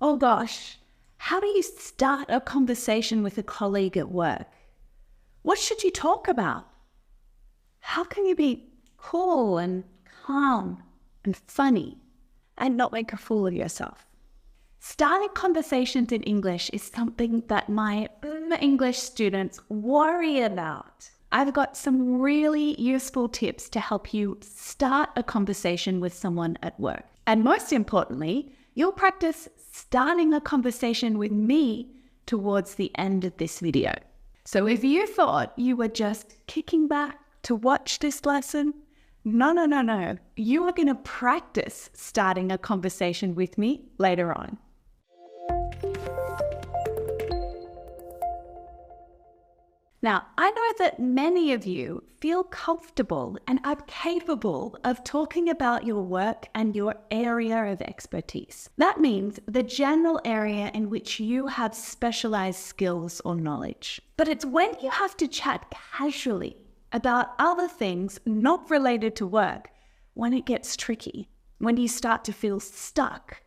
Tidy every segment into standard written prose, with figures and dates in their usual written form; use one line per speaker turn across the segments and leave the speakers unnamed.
Oh gosh, how do you start a conversation with a colleague at work? What should you talk about? How can you be cool and calm and funny and not make a fool of yourself? Starting conversations in English is something that my English students worry about. I've got some really useful tips to help you start a conversation with someone at work. And most importantly, you'll practice starting a conversation with me towards the end of this video. So if you thought you were just kicking back to watch this lesson, no. You are going to practice starting a conversation with me later on. Now, I know that many of you feel comfortable and are capable of talking about your work and your area of expertise. That means the general area in which you have specialized skills or knowledge. But it's when you have to chat casually about other things not related to work when it gets tricky, when you start to feel stuck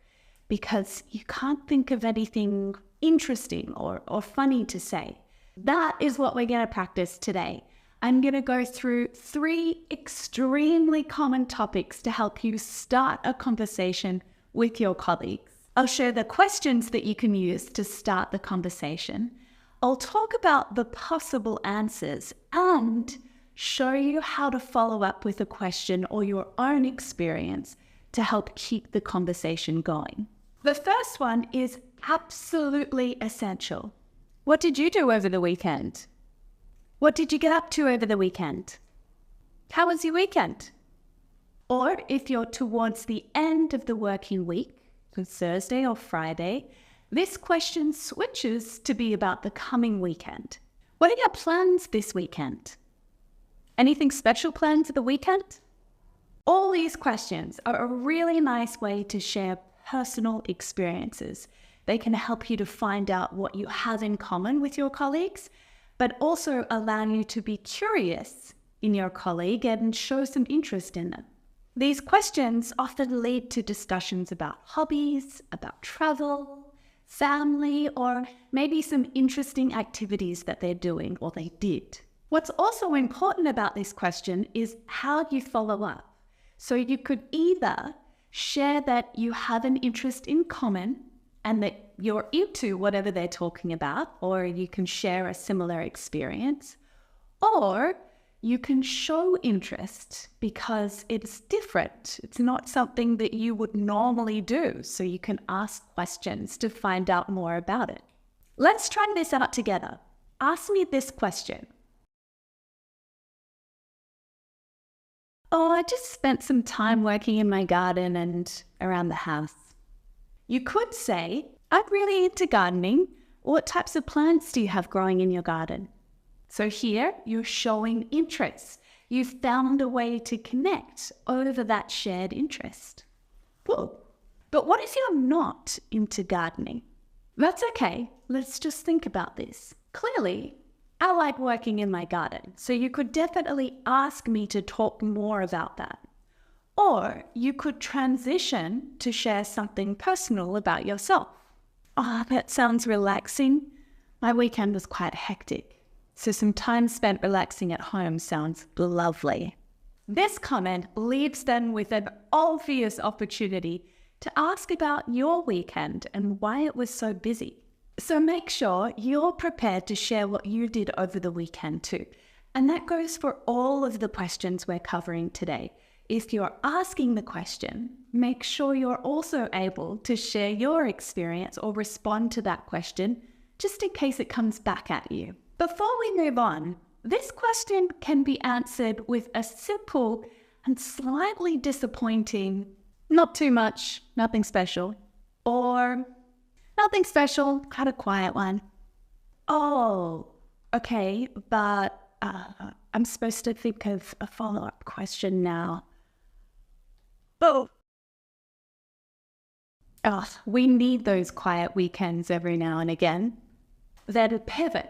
because you can't think of anything interesting or funny to say. That is what we're going to practice today. I'm going to go through 3 extremely common topics to help you start a conversation with your colleagues. I'll share the questions that you can use to start the conversation. I'll talk about the possible answers and show you how to follow up with a question or your own experience to help keep the conversation going. The first one is absolutely essential. What did you do over the weekend? What did you get up to over the weekend? How was your weekend? Or if you're towards the end of the working week, so Thursday or Friday, this question switches to be about the coming weekend. What are your plans this weekend? Anything special planned for the weekend? All these questions are a really nice way to share personal experiences. They can help you to find out what you have in common with your colleagues, but also allow you to be curious in your colleague and show some interest in them. These questions often lead to discussions about hobbies, about travel, family, or maybe some interesting activities that they're doing or they did. What's also important about this question is how you follow up. So you could either share that you have an interest in common and that you're into whatever they're talking about, or you can share a similar experience, or you can show interest because it's different. It's not something that you would normally do, so you can ask questions to find out more about it. Let's try this out together. Ask me this question. Oh, I just spent some time working in my garden and around the house. You could say, I'm really into gardening. What types of plants do you have growing in your garden? So here, you're showing interest. You've found a way to connect over that shared interest. Cool. But what if you're not into gardening? That's okay. Let's just think about this. Clearly, I like working in my garden, so you could definitely ask me to talk more about that. Or you could transition to share something personal about yourself. Oh, that sounds relaxing. My weekend was quite hectic, so some time spent relaxing at home sounds lovely. This comment leaves them with an obvious opportunity to ask about your weekend and why it was so busy. So make sure you're prepared to share what you did over the weekend too. And that goes for all of the questions we're covering today. If you're asking the question, make sure you're also able to share your experience or respond to that question, just in case it comes back at you. Before we move on, this question can be answered with a simple and slightly disappointing, not too much, nothing special, or nothing special, had a quiet one. Oh, okay, but I'm supposed to think of a follow-up question now. Oh, we need those quiet weekends every now and again. Then a pivot.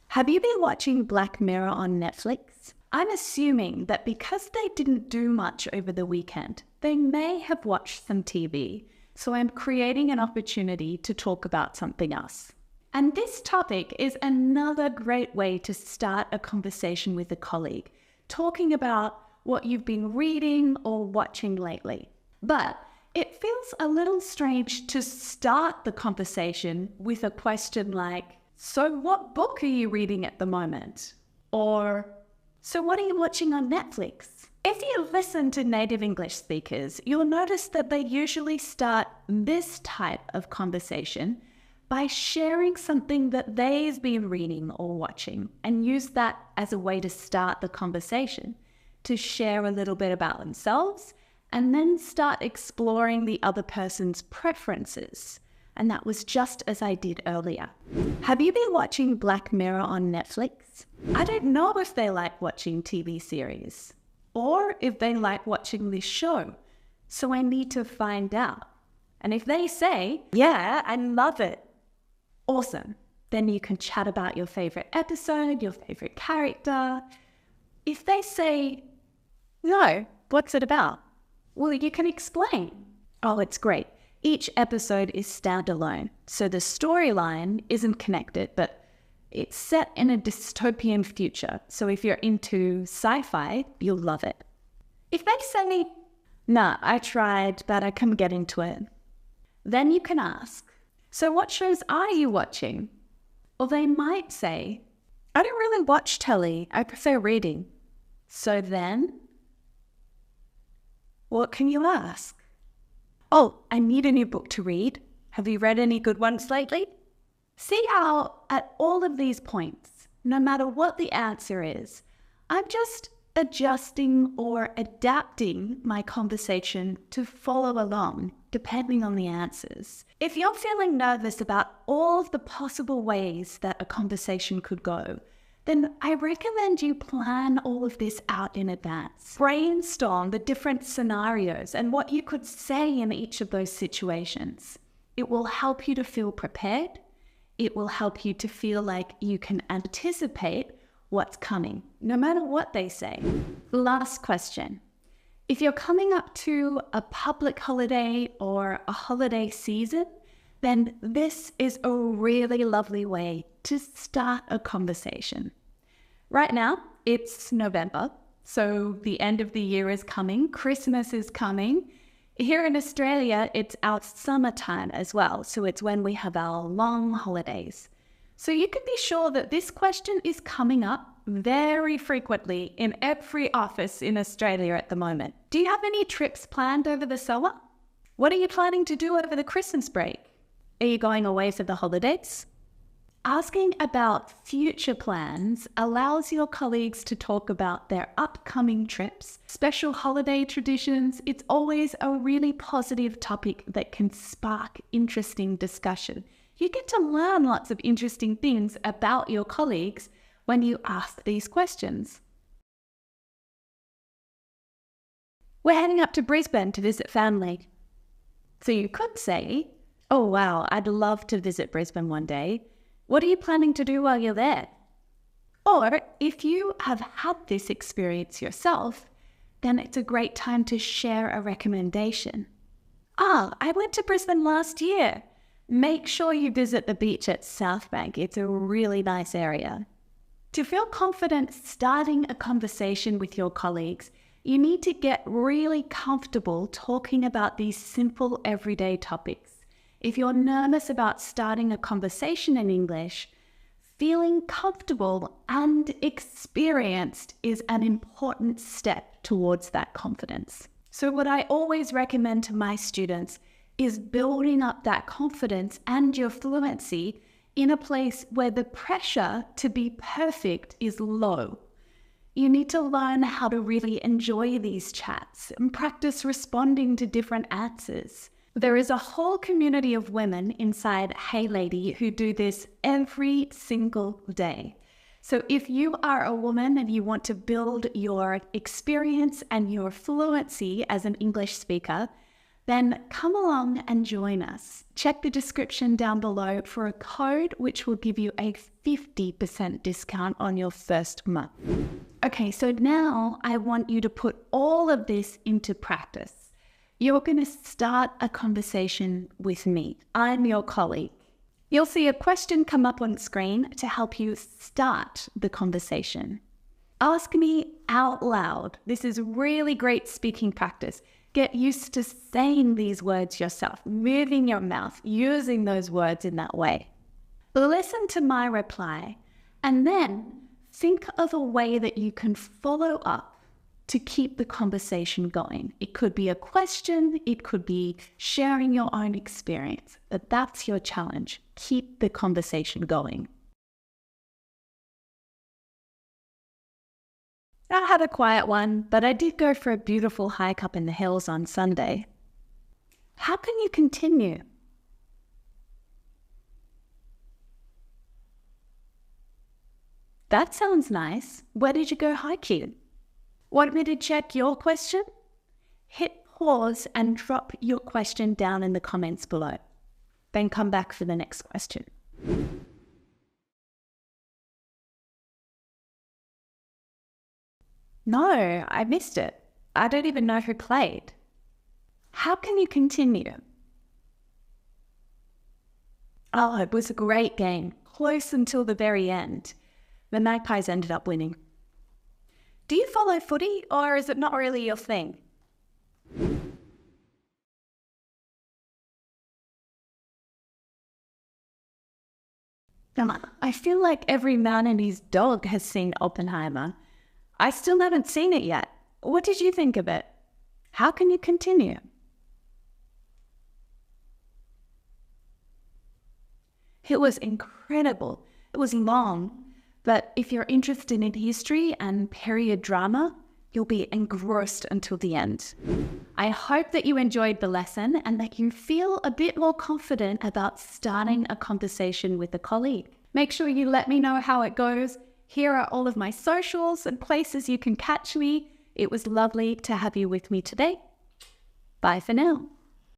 Have you been watching Black Mirror on Netflix? I'm assuming that because they didn't do much over the weekend, they may have watched some TV. So I'm creating an opportunity to talk about something else. And this topic is another great way to start a conversation with a colleague, talking about what you've been reading or watching lately. But it feels a little strange to start the conversation with a question like, so what book are you reading at the moment? Or, so what are you watching on Netflix? If you listen to native English speakers, you'll notice that they usually start this type of conversation by sharing something that they've been reading or watching and use that as a way to start the conversation, to share a little bit about themselves and then start exploring the other person's preferences. And that was just as I did earlier. Have you been watching Black Mirror on Netflix? I don't know if they like watching TV series or if they like watching this show. So I need to find out. And if they say, yeah, I love it, awesome. Then you can chat about your favorite episode, your favorite character. If they say, no, what's it about? Well, you can explain. Oh, it's great. Each episode is standalone. So the storyline isn't connected, but it's set in a dystopian future. So if you're into sci-fi, you'll love it. If they say, nah, I tried, but I couldn't get into it, then you can ask, so what shows are you watching? Or they might say, I don't really watch telly. I prefer reading. So then, what can you ask? Oh, I need a new book to read. Have you read any good ones lately? See how at all of these points, no matter what the answer is, I'm just adjusting or adapting my conversation to follow along, depending on the answers. If you're feeling nervous about all of the possible ways that a conversation could go, then I recommend you plan all of this out in advance. Brainstorm the different scenarios and what you could say in each of those situations. It will help you to feel prepared. It will help you to feel like you can anticipate what's coming, no matter what they say. Last question. If you're coming up to a public holiday or a holiday season, then this is a really lovely way to start a conversation. Right now, it's November, so the end of the year is coming, Christmas is coming. Here in Australia, it's our summertime as well, so it's when we have our long holidays. So you can be sure that this question is coming up very frequently in every office in Australia at the moment. Do you have any trips planned over the summer? What are you planning to do over the Christmas break? Are you going away for the holidays? Asking about future plans allows your colleagues to talk about their upcoming trips, special holiday traditions. It's always a really positive topic that can spark interesting discussion. You get to learn lots of interesting things about your colleagues when you ask these questions. We're heading up to Brisbane to visit family. So you could say, oh wow, I'd love to visit Brisbane one day. What are you planning to do while you're there? Or if you have had this experience yourself, then it's a great time to share a recommendation. I went to Brisbane last year. Make sure you visit the beach at South Bank. It's a really nice area. To feel confident starting a conversation with your colleagues, you need to get really comfortable talking about these simple everyday topics. If you're nervous about starting a conversation in English, feeling comfortable and experienced is an important step towards that confidence. So what I always recommend to my students is building up that confidence and your fluency in a place where the pressure to be perfect is low. You need to learn how to really enjoy these chats and practice responding to different answers. There is a whole community of women inside Hey Lady who do this every single day. So if you are a woman and you want to build your experience and your fluency as an English speaker, then come along and join us. Check the description down below for a code which will give you a 50% discount on your first month. Okay, so now I want you to put all of this into practice. You're going to start a conversation with me. I'm your colleague. You'll see a question come up on screen to help you start the conversation. Ask me out loud. This is really great speaking practice. Get used to saying these words yourself, moving your mouth, using those words in that way. Listen to my reply, and then think of a way that you can follow up to keep the conversation going. It could be a question, it could be sharing your own experience, but that's your challenge. Keep the conversation going. I had a quiet one, but I did go for a beautiful hike up in the hills on Sunday. How can you continue? That sounds nice. Where did you go hiking? Want me to check your question? Hit pause and drop your question down in the comments below. Then come back for the next question. No, I missed it. I don't even know who played. How can you continue? Oh, it was a great game, close until the very end. The Magpies ended up winning. Do you follow footy, or is it not really your thing? I feel like every man and his dog has seen Oppenheimer. I still haven't seen it yet. What did you think of it? How can you continue? It was incredible. It was long, but if you're interested in history and period drama, you'll be engrossed until the end. I hope that you enjoyed the lesson and that you feel a bit more confident about starting a conversation with a colleague. Make sure you let me know how it goes. Here are all of my socials and places you can catch me. It was lovely to have you with me today. Bye for now.